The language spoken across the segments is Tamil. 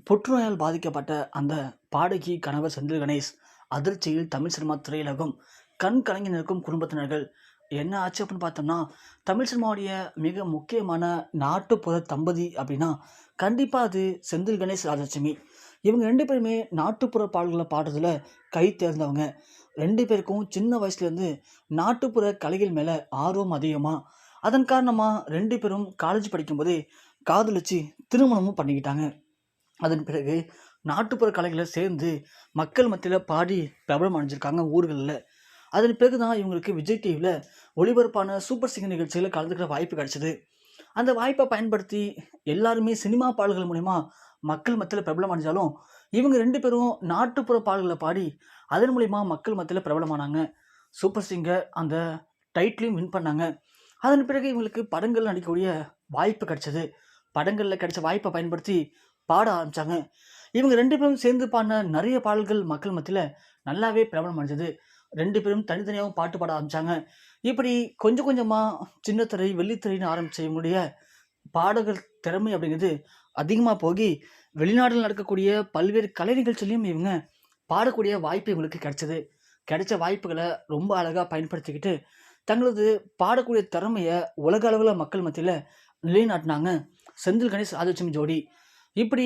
புற்றுநோயால் பாதிக்கப்பட்ட அந்த பாடகி கணவர் செந்தில் கணேஷ் அதிர்ச்சியில் தமிழ் சினிமா திரையுலகம் கண் கலங்கி நிற்கும் குடும்பத்தினர்கள். என்ன ஆச்சு அப்படின்னு பார்த்தோம்னா, தமிழ் சினிமாவுடைய மிக முக்கியமான நாட்டுப்புற தம்பதி அப்படின்னா கண்டிப்பாக அது செந்தில் கணேஷ், ராஜலட்சுமி. இவங்க ரெண்டு பேருமே நாட்டுப்புற பாடல்களை பாடுறதுல கை தேர்ந்தவங்க. ரெண்டு பேருக்கும் சின்ன வயசுலேருந்து நாட்டுப்புற கலைகள் மேலே ஆர்வம் அதிகமாக. அதன் காரணமாக ரெண்டு பேரும் காலேஜ் படிக்கும்போதே காதலிச்சு திருமணமும் பண்ணிக்கிட்டாங்க. அதன் பிறகு நாட்டுப்புற கலைகளை சேர்ந்து மக்கள் மத்தியில் பாடி பிரபலம் அடைஞ்சிருக்காங்க ஊர்களில். அதன் பிறகு தான் இவங்களுக்கு விஜய் டிவியில் ஒளிபரப்பான சூப்பர் சிங்கர் நிகழ்ச்சியில் கலந்துக்கிற வாய்ப்பு கிடைச்சிது. அந்த வாய்ப்பை பயன்படுத்தி எல்லாருமே சினிமா பாடல்கள் மூலிமா மக்கள் மத்தியில் பிரபலம் அடைஞ்சாலும், இவங்க ரெண்டு பேரும் நாட்டுப்புற பாடல்களை பாடி அதன் மூலிமா மக்கள் மத்தியில் பிரபலமானாங்க. சூப்பர் சிங்கர் அந்த டைட்டிலையும் வின் பண்ணாங்க. அதன் பிறகு இவங்களுக்கு படங்கள் நடிக்கக்கூடிய வாய்ப்பு கிடைச்சது. படங்களில் கிடைச்ச வாய்ப்பை பயன்படுத்தி பாட ஆரம்பித்தாங்க. இவங்க ரெண்டு பேரும் சேர்ந்து பாடின நிறைய பாடல்கள் மக்கள் மத்தியில் நல்லாவே பிரபலம் அடைஞ்சது. ரெண்டு பேரும் தனித்தனியாகவும் பாட்டு பாட ஆரம்பித்தாங்க. இப்படி கொஞ்சம் கொஞ்சமாக சின்னத்திரை வெள்ளித்திரைன்னு ஆரம்பித்த இவங்களுடைய பாடகர் திறமை அப்படிங்கிறது அதிகமாக போகி வெளிநாட்டில் நடக்கக்கூடிய பல்வேறு கலை நிகழ்ச்சியிலையும் இவங்க பாடக்கூடிய வாய்ப்பு இவங்களுக்கு கிடைச்சது. கிடைச்ச வாய்ப்புகளை ரொம்ப அழகாக பயன்படுத்திக்கிட்டு தங்களது பாடக்கூடிய திறமையை உலக அளவில் மக்கள் மத்தியில் நிலைநாட்டினாங்க செந்தில் கணேஷ், ராஜலட்சுமி ஜோடி. இப்படி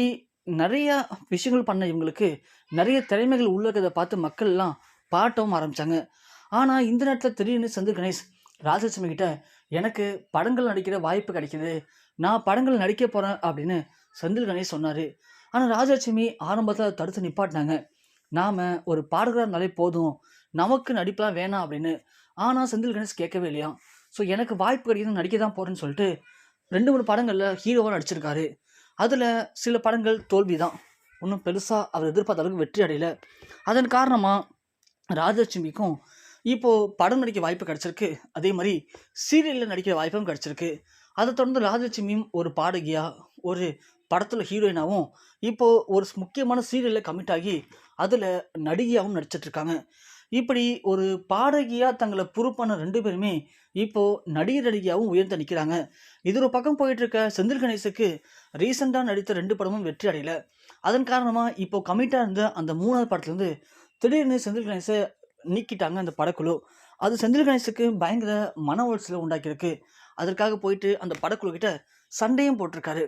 நிறையா விஷயங்கள் பண்ண இவங்களுக்கு நிறைய திறமைகள் உள்ளதை பார்த்து மக்கள்லாம் பாட்டவும் ஆரம்பித்தாங்க. ஆனால் இந்த நேரத்தில் திடீர்னு செந்தில் கணேஷ் ராஜலட்சுமி கிட்ட எனக்கு படங்கள் நடிக்கிற வாய்ப்பு கிடைக்கிது, நான் படங்கள் நடிக்க போகிறேன் அப்படின்னு செந்தில் கணேஷ் சொன்னார். ஆனால் ராஜலட்சுமி ஆரம்பத்தில் தடுத்து நிப்பாட்டினாங்க. நாம் ஒரு பாடகராக இருந்தாலே போதும், நமக்கு நடிப்பெலாம் வேணாம் அப்படின்னு. ஆனால் செந்தில் கணேஷ் கேட்கவே இல்லையா. ஸோ எனக்கு வாய்ப்பு கிடைக்குது, நடிக்க தான் போகிறேன்னு சொல்லிட்டு 2-3 படங்களில் ஹீரோவாக நடிச்சிருக்காரு. அதில் சில படங்கள் தோல்வி தான், ஒன்றும் பெருசாக அவர் எதிர்பார்த்த அளவுக்கு வெற்றி அடையலை. அதன் காரணமாக ராஜலட்சுமிக்கும் இப்போது படம் நடிக்க வாய்ப்பு கிடச்சிருக்கு. அதே மாதிரி சீரியலில் நடிக்கிற வாய்ப்பும் கிடச்சிருக்கு. அதை தொடர்ந்து ராஜலட்சுமியும் ஒரு பாடகியாக ஒரு படத்தில் ஹீரோயினாகவும் இப்போது ஒரு முக்கியமான சீரியலில் கமிட் ஆகி அதில் நடிகையாகவும் நடிச்சிட்ருக்காங்க. இப்படி ஒரு பாடகியாக தங்களை ப்ரூவ் பண்ண ரெண்டு பேருமே இப்போது நடிகையாகவும் உயர்ந்து நிற்கிறாங்க. இது ஒரு பக்கம் போயிட்டுருக்க செந்தில் கணேஷுக்கு ரீசெண்டாக நடித்த 2 படமும் வெற்றி அடையலை. அதன் காரணமாக இப்போது கமிட்டாக இருந்த அந்த 3வது படத்துலேருந்து திடீர்னு செந்தில் கணேஷை நீக்கிட்டாங்க அந்த படக்குழு. அது செந்தில் கணேஷுக்கு பயங்கர மன உளைச்சலை உண்டாக்கியிருக்கு. அதற்காக போயிட்டு அந்த படக்குழுக்கிட்ட சண்டையும் போட்டிருக்காரு.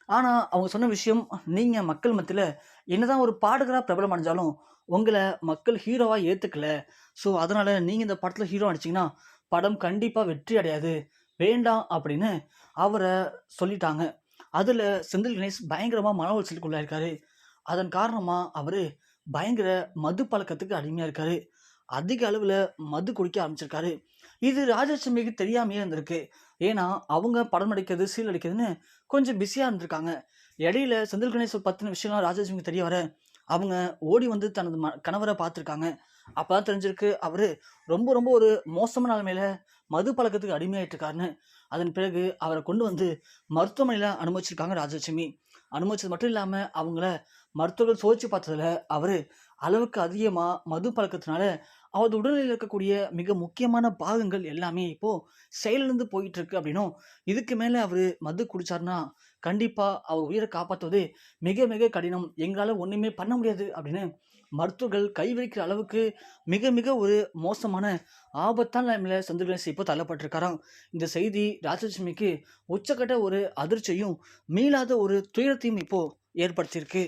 ஆனால் அவங்க சொன்ன விஷயம், நீங்கள் மக்கள் மத்தியில் என்னதான் ஒரு பாடகராக பிரபலம் அடைஞ்சாலும் உங்களை மக்கள் ஹீரோவாக ஏற்றுக்கல. ஸோ அதனால் நீங்கள் இந்த படத்தில் ஹீரோ நடிச்சிங்கன்னா படம் கண்டிப்பாக வெற்றி அடையாது, வேண்டாம் அப்படின்னு அவரை சொல்லிட்டாங்க. அதில் செந்தில் கணேஷ் பயங்கரமாக மன உளைச்சலுக்குள்ளாயிருக்காரு. அதன் காரணமாக அவர் பயங்கர மது பழக்கத்துக்கு அடிமையாக இருக்கார். அதிக அளவில் மது குடிக்க ஆரம்பிச்சிருக்காரு. இது ராஜலட்சுமிக்கு தெரியாமையே இருந்திருக்கு. ஏன்னா அவங்க படம் நடிக்கிறது, சீல் நடிக்கிறதுன்னு கொஞ்சம் பிஸியாக இருந்திருக்காங்க. இடையில செந்தில் கணேஷ் பற்றின விஷயம்லாம் ராஜலட்சுமிக்கு தெரிய வர அவங்க ஓடி வந்து தனது கணவரை பார்த்துருக்காங்க. அப்போ தான் தெரிஞ்சிருக்கு அவர் ரொம்ப ரொம்ப ஒரு மோசமான நிலைமையில மது பழக்கத்துக்கு அடிமையாயிட்டு இருக்காருன்னு. அதன் பிறகு அவரை கொண்டு வந்து மருத்துவமனையில் அனுமதிச்சிருக்காங்க ராஜலட்சுமி. அனுமதிச்சது மட்டும் இல்லாமல் அவங்கள மருத்துவர்கள் சோதிச்சு பார்த்ததுல அவர் அளவுக்கு அதிகமாக மது பழக்கத்தினால அவரது உடலில் இருக்கக்கூடிய மிக முக்கியமான பாகங்கள் எல்லாமே இப்போது செயலிழந்து போயிட்டு இருக்கு அப்படின்னும், இதுக்கு மேலே அவர் மது குடிச்சாருன்னா கண்டிப்பாக அவர் உயிரை காப்பாற்றுவது மிக மிக கடினம், எங்களால் ஒன்றுமே பண்ண முடியாது அப்படின்னு மருத்துவர்கள் கை வைக்கிற அளவுக்கு மிக மிக ஒரு மோசமான ஆபத்தான நிலைமையில செந்தில் கணேஷ் இப்போ தள்ளப்பட்டிருக்காராம். இந்த செய்தி ராஜலட்சுமிக்கு உச்சக்கட்ட ஒரு அதிர்ச்சியும் மீளாத ஒரு துயரத்தையும் இப்போ ஏற்படுத்தியிருக்கு.